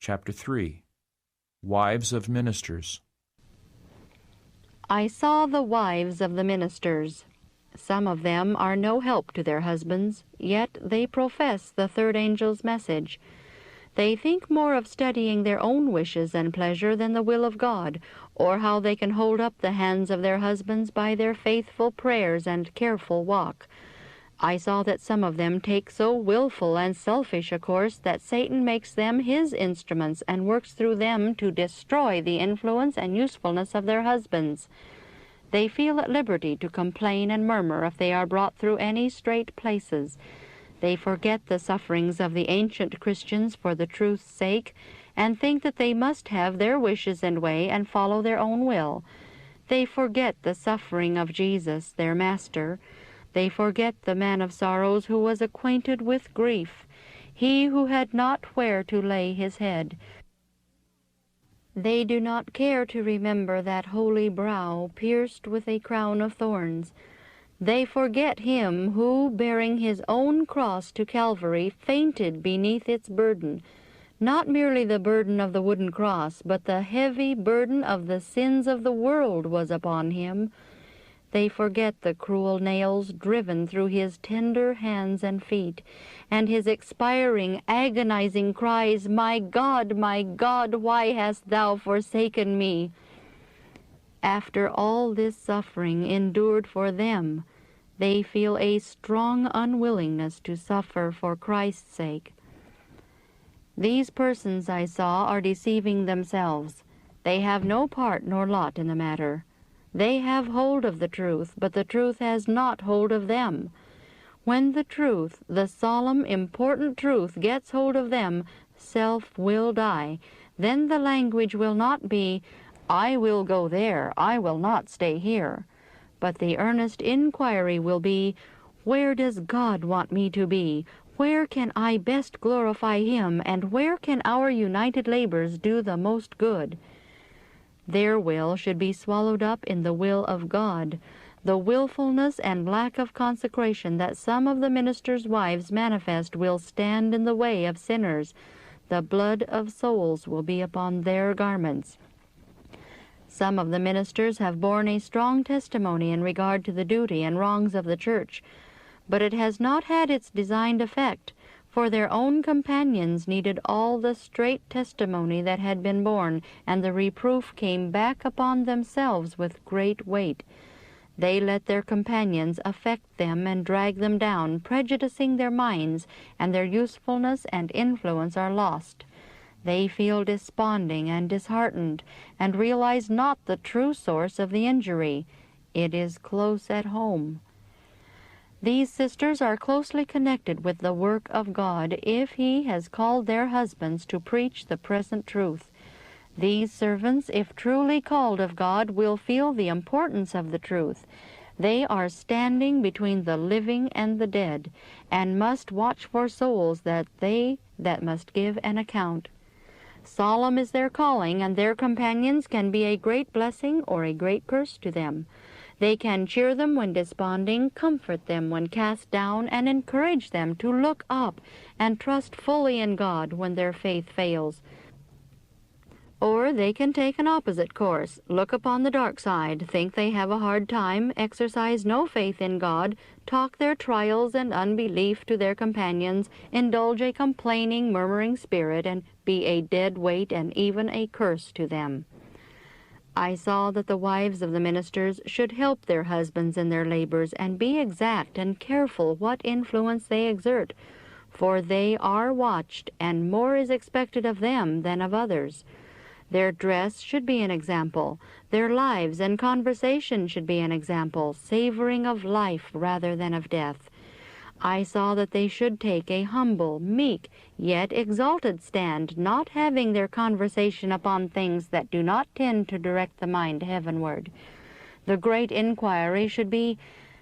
Chapter 3. Wives of Ministers. I saw the wives of the ministers. Some of them are no help to their husbands, yet they profess the third angel's message. They think more of studying their own wishes and pleasure than the will of God, or how they can hold up the hands of their husbands by their faithful prayers and careful walk. I saw that some of them take so willful and selfish a course that Satan makes them his instruments and works through them to destroy the influence and usefulness of their husbands. They feel at liberty to complain and murmur if they are brought through any strait places. They forget the sufferings of the ancient Christians for the truth's sake, and think that they must have their wishes and way and follow their own will. They forget the suffering of Jesus, their Master. They forget the man of sorrows who was acquainted with grief, he who had not where to lay his head. They do not care to remember that holy brow pierced with a crown of thorns. They forget him who, bearing his own cross to Calvary, fainted beneath its burden, not merely the burden of the wooden cross, but the heavy burden of the sins of the world was upon him. They forget the cruel nails driven through his tender hands and feet, and his expiring, agonizing cries, my God, why hast thou forsaken me?" After all this suffering endured for them, they feel a strong unwillingness to suffer for Christ's sake. These persons I saw are deceiving themselves. They have no part nor lot in the matter. They have hold of the truth, but the truth has not hold of them. When the truth, the solemn, important truth, gets hold of them, self will die. Then the language will not be, "I will go there, I will not stay here." But the earnest inquiry will be, "Where does God want me to be? Where can I best glorify Him, and where can our united labors do the most good?" Their will should be swallowed up in the will of God. The willfulness and lack of consecration that some of the ministers' wives manifest will stand in the way of sinners. The blood of souls will be upon their garments. Some of the ministers have borne a strong testimony in regard to the duty and wrongs of the church, but it has not had its designed effect, for their own companions needed all the straight testimony that had been borne, and the reproof came back upon themselves with great weight. They let their companions affect them and drag them down, prejudicing their minds, and their usefulness and influence are lost. They feel desponding and disheartened, and realize not the true source of the injury. It is close at home. These sisters are closely connected with the work of God if He has called their husbands to preach the present truth. These servants, if truly called of God, will feel the importance of the truth. They are standing between the living and the dead, and must watch for souls that must give an account. Solemn is their calling, and their companions can be a great blessing or a great curse to them. They can cheer them when desponding, comfort them when cast down, and encourage them to look up and trust fully in God when their faith fails. Or they can take an opposite course, look upon the dark side, think they have a hard time, exercise no faith in God, talk their trials and unbelief to their companions, indulge a complaining, murmuring spirit, and be a dead weight and even a curse to them. I saw that the wives of the ministers should help their husbands in their labors and be exact and careful what influence they exert, for they are watched, and more is expected of them than of others. Their dress should be an example. Their lives and conversation should be an example, savoring of life rather than of death. I saw that they should take a humble, meek, yet exalted stand, not having their conversation upon things that do not tend to direct the mind heavenward. The great inquiry should be,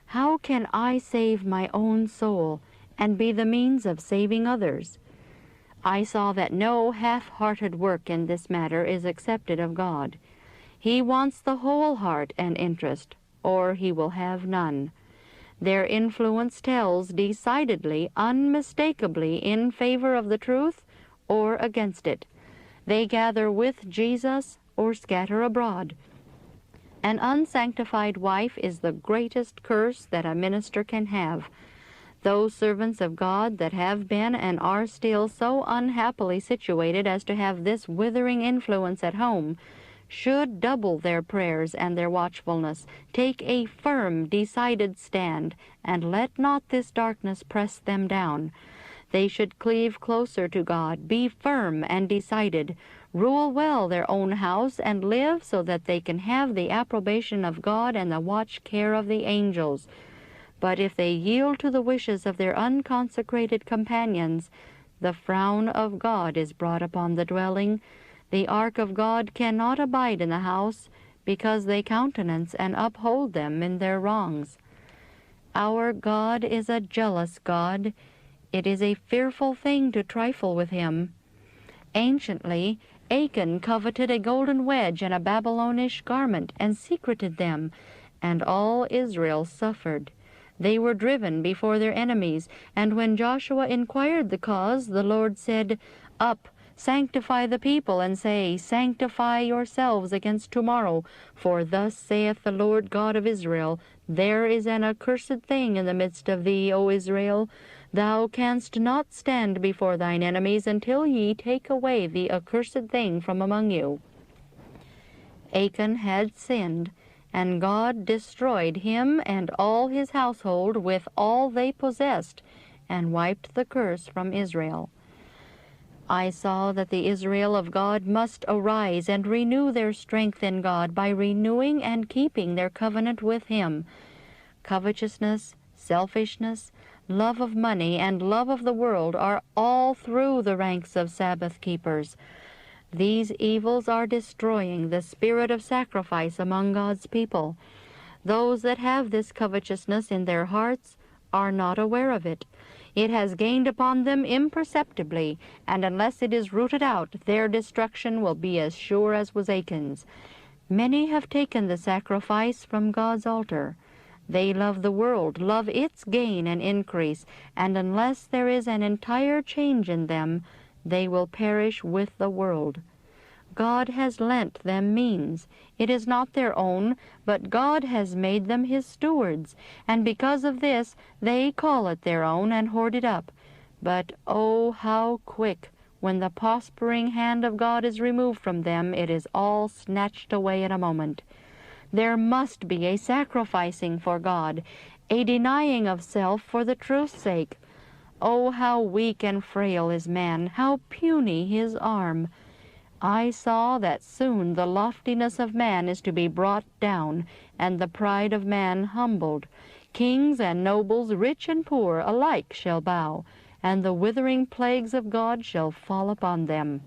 how can I save my own soul and be the means of saving others? I saw that no half-hearted work in this matter is accepted of God. He wants the whole heart and interest, or He will have none. Their influence tells decidedly, unmistakably in favor of the truth or against it. They gather with Jesus or scatter abroad. An unsanctified wife is the greatest curse that a minister can have. Those servants of God that have been and are still so unhappily situated as to have this withering influence at home should double their prayers and their watchfulness, take a firm, decided stand, and let not this darkness press them down. They should cleave closer to God, be firm and decided, rule well their own house, and live so that they can have the approbation of God and the watch care of the angels. But if they yield to the wishes of their unconsecrated companions, the frown of God is brought upon the dwelling. The ark of God cannot abide in the house, because they countenance and uphold them in their wrongs. Our God is a jealous God. It is a fearful thing to trifle with him. Anciently, Achan coveted a golden wedge and a Babylonish garment, and secreted them, and all Israel suffered. They were driven before their enemies, and when Joshua inquired the cause, the Lord said, Up, sanctify the people, and say, Sanctify yourselves against tomorrow, for thus saith the Lord God of Israel, There is an accursed thing in the midst of thee, O Israel. Thou canst not stand before thine enemies until ye take away the accursed thing from among you. Achan had sinned, and God destroyed him and all his household with all they possessed, and wiped the curse from Israel. I saw that the Israel of God must arise and renew their strength in God by renewing and keeping their covenant with him. Covetousness, selfishness, love of money, and love of the world are all through the ranks of Sabbath keepers. These evils are destroying the spirit of sacrifice among God's people. Those that have this covetousness in their hearts are not aware of it. It has gained upon them imperceptibly, and unless it is rooted out, their destruction will be as sure as was Achan's. Many have taken the sacrifice from God's altar. They love the world, love its gain and increase, and unless there is an entire change in them, they will perish with the world. God has lent them means. It is not their own, but God has made them his stewards, and because of this they call it their own and hoard it up. But oh, how quick, when the prospering hand of God is removed from them, it is all snatched away in a moment. There must be a sacrificing for God, a denying of self for the truth's sake. Oh, how weak and frail is man, how puny his arm. I saw that soon the loftiness of man is to be brought down, and the pride of man humbled. Kings and nobles, rich and poor, alike shall bow, and the withering plagues of God shall fall upon them.